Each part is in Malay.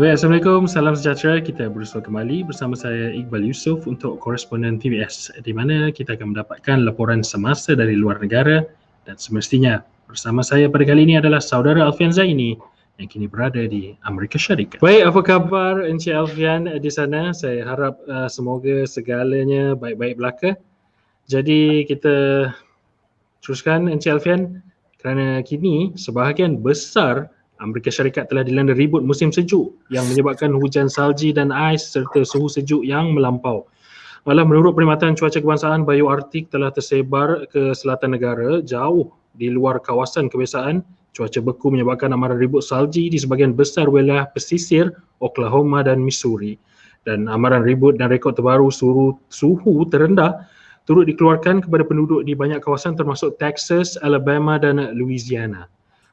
Baik, Assalamualaikum, salam sejahtera. Kita bersua kembali bersama saya Iqbal Yusof untuk koresponden TVS, di mana kita akan mendapatkan laporan semasa dari luar negara dan semestinya. Bersama saya pada kali ini adalah saudara Alfian Zaini yang kini berada di Amerika Syarikat. Baik, apa khabar Encik Alfian di sana? Saya harap semoga segalanya baik-baik belaka. Jadi kita teruskan Encik Alfian, kerana kini sebahagian besar Amerika Syarikat telah dilanda ribut musim sejuk yang menyebabkan hujan salji dan ais serta suhu sejuk yang melampau. Malah menurut Perkhidmatan Cuaca Kebangsaan, bayu Artik telah tersebar ke selatan negara jauh di luar kawasan kebiasaan. Cuaca beku menyebabkan amaran ribut salji di sebahagian besar wilayah pesisir Oklahoma dan Missouri. Dan amaran ribut dan rekod terbaru suhu terendah turut dikeluarkan kepada penduduk di banyak kawasan termasuk Texas, Alabama dan Louisiana.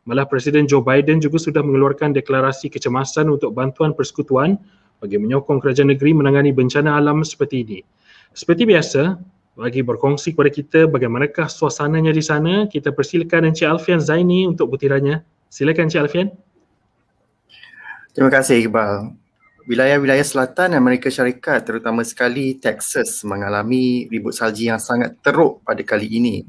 Malah Presiden Joe Biden juga sudah mengeluarkan deklarasi kecemasan untuk bantuan persekutuan bagi menyokong kerajaan negeri menangani bencana alam seperti ini. Seperti biasa, bagi berkongsi kepada kita bagaimanakah suasananya di sana, kita persilakan Encik Alfian Zaini untuk butirannya. Silakan Encik Alfian. Terima kasih Iqbal. Wilayah-wilayah selatan Amerika Syarikat, terutama sekali Texas, mengalami ribut salji yang sangat teruk pada kali ini.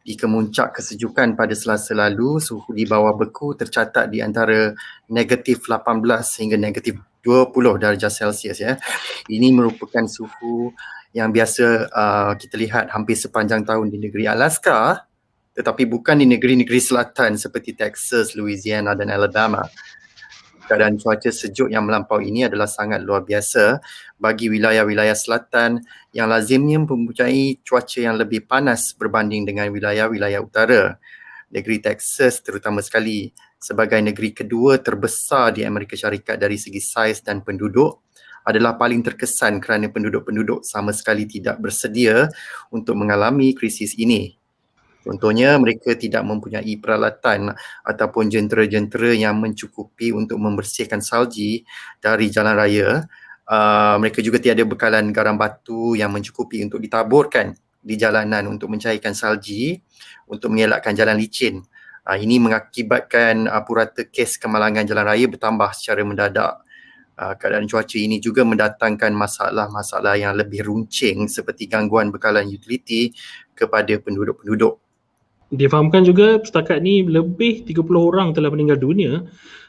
Di kemuncak kesejukan pada Selasa lalu, suhu di bawah beku tercatat di antara negatif 18 hingga negatif 20 darjah Celsius. Ini merupakan suhu yang biasa kita lihat hampir sepanjang tahun di negeri Alaska, tetapi bukan di negeri-negeri selatan seperti Texas, Louisiana dan Alabama. Keadaan cuaca sejuk yang melampau ini adalah sangat luar biasa bagi wilayah-wilayah selatan yang lazimnya mempunyai cuaca yang lebih panas berbanding dengan wilayah-wilayah utara. Negeri Texas terutama sekali sebagai negeri kedua terbesar di Amerika Syarikat dari segi saiz dan penduduk adalah paling terkesan kerana penduduk-penduduk sama sekali tidak bersedia untuk mengalami krisis ini. Contohnya, mereka tidak mempunyai peralatan ataupun jentera-jentera yang mencukupi untuk membersihkan salji dari jalan raya. Mereka juga tiada bekalan garam batu yang mencukupi untuk ditaburkan di jalanan untuk mencairkan salji untuk mengelakkan jalan licin. Ini mengakibatkan purata kes kemalangan jalan raya bertambah secara mendadak. Keadaan cuaca ini juga mendatangkan masalah-masalah yang lebih runcing seperti gangguan bekalan utiliti kepada penduduk-penduduk. Difahamkan juga setakat ni lebih 30 orang telah meninggal dunia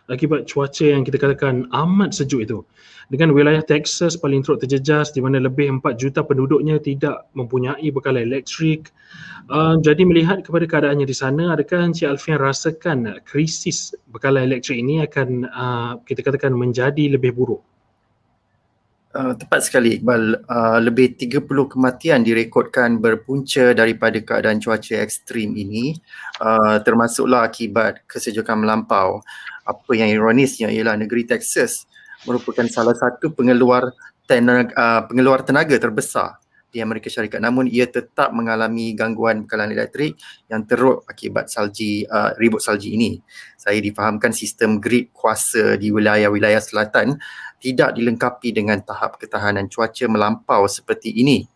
akibat cuaca yang kita katakan amat sejuk itu. Dengan wilayah Texas paling teruk terjejas di mana lebih 4 juta penduduknya tidak mempunyai bekalan elektrik. Jadi melihat kepada keadaannya di sana, adakah Encik Alfian rasakan krisis bekalan elektrik ini akan kita katakan menjadi lebih buruk? Tepat sekali Iqbal, lebih 30 kematian direkodkan berpunca daripada keadaan cuaca ekstrim ini, termasuklah akibat kesejukan melampau. Apa yang ironisnya ialah negeri Texas merupakan salah satu pengeluar tenaga terbesar di Amerika Syarikat, namun ia tetap mengalami gangguan bekalan elektrik yang teruk akibat ribut salji ini. Saya difahamkan sistem grid kuasa di wilayah-wilayah selatan tidak dilengkapi dengan tahap ketahanan cuaca melampau seperti ini.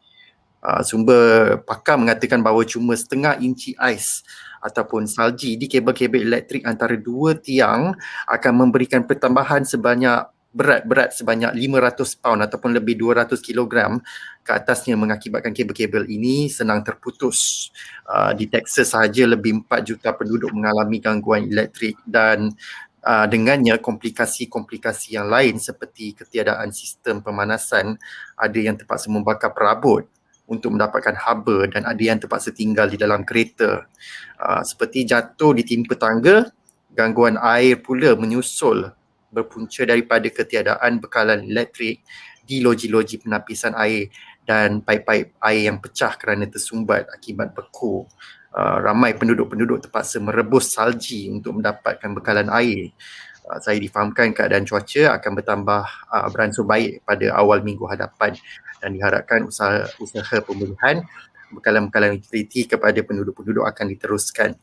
Sumber pakar mengatakan bahawa cuma setengah inci ais ataupun salji di kabel-kabel elektrik antara dua tiang akan memberikan pertambahan berat sebanyak 500 pound ataupun lebih 200 kilogram ke atasnya, mengakibatkan kabel-kabel ini senang terputus. Di Texas sahaja lebih 4 juta penduduk mengalami gangguan elektrik dan dengannya komplikasi-komplikasi yang lain seperti ketiadaan sistem pemanasan, ada yang terpaksa membakar perabot untuk mendapatkan haba dan ada yang terpaksa tinggal di dalam kereta. Seperti jatuh ditimpa tangga, gangguan air pula menyusul berpunca daripada ketiadaan bekalan elektrik di loji-loji penapisan air dan paip-paip air yang pecah kerana tersumbat akibat beku. Ramai penduduk-penduduk terpaksa merebus salji untuk mendapatkan bekalan air. Saya difahamkan keadaan cuaca akan bertambah beransur baik pada awal minggu hadapan dan diharapkan usaha pemulihan bekalan-bekalan utiliti kepada penduduk-penduduk akan diteruskan.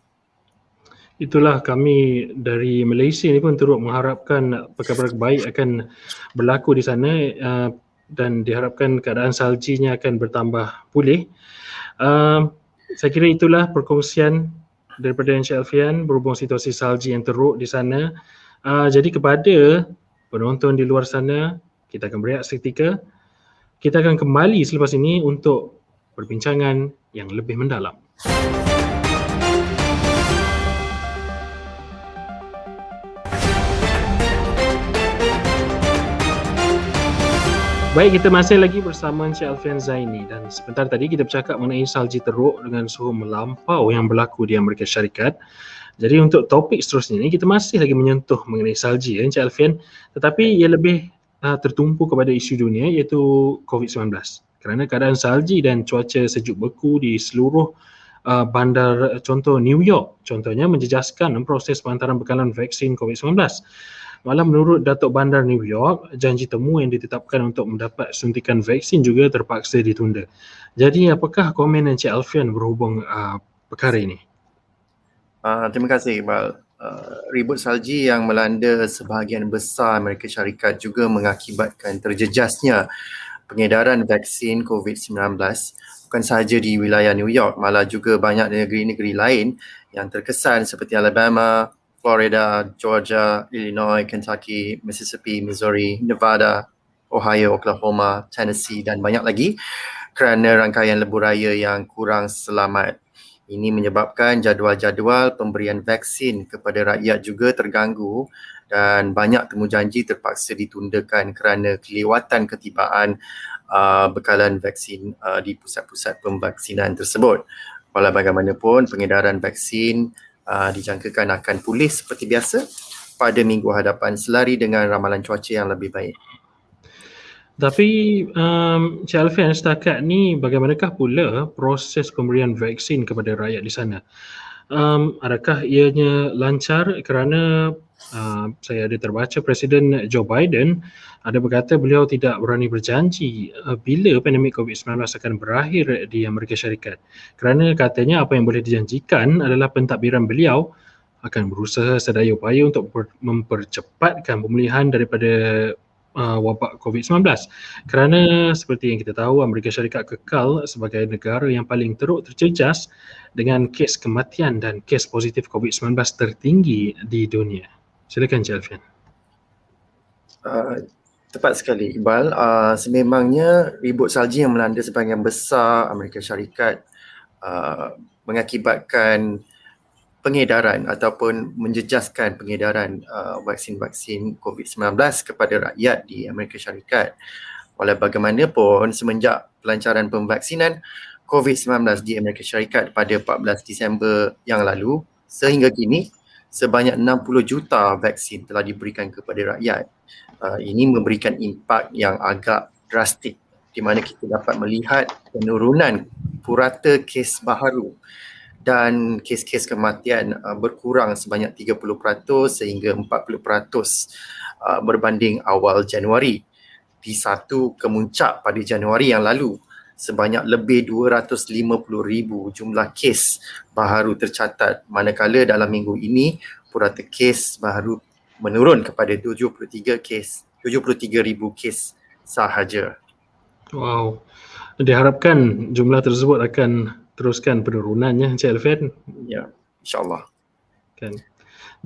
Itulah, kami dari Malaysia ni pun turut mengharapkan perkara-perkara baik akan berlaku di sana dan diharapkan keadaan saljinya akan bertambah pulih. Saya kira itulah perkongsian daripada Encik Alfian berhubung situasi salji yang teruk di sana. Jadi kepada penonton di luar sana, kita akan berehat seketika. Kita akan kembali selepas ini untuk perbincangan yang lebih mendalam. Baik, kita masih lagi bersama Encik Alfian Zaini, dan sebentar tadi kita bercakap mengenai salji teruk dengan suhu melampau yang berlaku di Amerika Syarikat. Jadi untuk topik seterusnya ni kita masih lagi menyentuh mengenai salji Encik Alfian, tetapi ia lebih tertumpu kepada isu dunia iaitu COVID-19. Kerana keadaan salji dan cuaca sejuk beku di seluruh bandar, contoh New York contohnya, menjejaskan proses penghantaran bekalan vaksin COVID-19. Malah menurut Datuk Bandar New York, janji temu yang ditetapkan untuk mendapat suntikan vaksin juga terpaksa ditunda. Jadi apakah komen Encik Alfian berhubung perkara ini? Terima kasih Iqbal. Ribut salji yang melanda sebahagian besar Amerika Syarikat juga mengakibatkan terjejasnya pengedaran vaksin COVID-19 bukan sahaja di wilayah New York, malah juga banyak negeri-negeri lain yang terkesan seperti Alabama, Florida, Georgia, Illinois, Kentucky, Mississippi, Missouri, Nevada, Ohio, Oklahoma, Tennessee dan banyak lagi kerana rangkaian lebuh raya yang kurang selamat. Ini menyebabkan jadual-jadual pemberian vaksin kepada rakyat juga terganggu dan banyak temujanji terpaksa ditundakan kerana kelewatan ketibaan bekalan vaksin di pusat-pusat pemvaksinan tersebut. Walau bagaimanapun, pengedaran vaksin dijangkakan akan pulih seperti biasa pada minggu hadapan selari dengan ramalan cuaca yang lebih baik. Tapi Encik Alfian, setakat ni bagaimanakah pula proses pemberian vaksin kepada rakyat di sana? Adakah ianya lancar? Kerana saya ada terbaca Presiden Joe Biden ada berkata beliau tidak berani berjanji bila pandemik COVID-19 akan berakhir di Amerika Syarikat. Kerana katanya apa yang boleh dijanjikan adalah pentadbiran beliau akan berusaha sedaya upaya untuk mempercepatkan pemulihan daripada wabak COVID-19. Kerana seperti yang kita tahu, Amerika Syarikat kekal sebagai negara yang paling teruk terjejas dengan kes kematian dan kes positif COVID-19 tertinggi di dunia. Silakan Encik Alfian. Tepat sekali Iqbal. Sememangnya ribut salji yang melanda sebahagian besar Amerika Syarikat mengakibatkan pengedaran ataupun menjejaskan pengedaran vaksin-vaksin COVID-19 kepada rakyat di Amerika Syarikat. Walau bagaimanapun, semenjak pelancaran pemvaksinan COVID-19 di Amerika Syarikat pada 14 Disember yang lalu, sehingga kini sebanyak 60 juta vaksin telah diberikan kepada rakyat. Ini memberikan impak yang agak drastik di mana kita dapat melihat penurunan purata kes baharu dan kes-kes kematian berkurang sebanyak 30% sehingga 40% berbanding awal Januari. Di satu kemuncak pada Januari yang lalu, sebanyak lebih 250,000 jumlah kes baharu tercatat, manakala dalam minggu ini purata kes baharu menurun kepada 73,000 kes sahaja. Wow. Diharapkan jumlah tersebut akan teruskan penurunannya Encik Alfian. Ya, insyaAllah. Kan.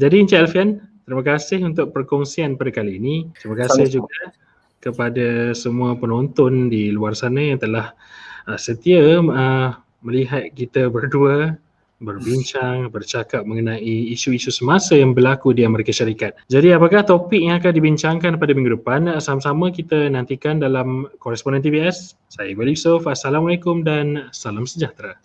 Jadi Encik Alfian, terima kasih untuk perkongsian pada kali ini. Terima kasih juga kepada semua penonton di luar sana yang telah setia melihat kita berdua berbincang, bercakap mengenai isu-isu semasa yang berlaku di Amerika Syarikat. Jadi apakah topik yang akan dibincangkan pada minggu depan? Sama-sama kita nantikan dalam Koresponden TVS. Saya Iqbal Yusof. Assalamualaikum dan salam sejahtera.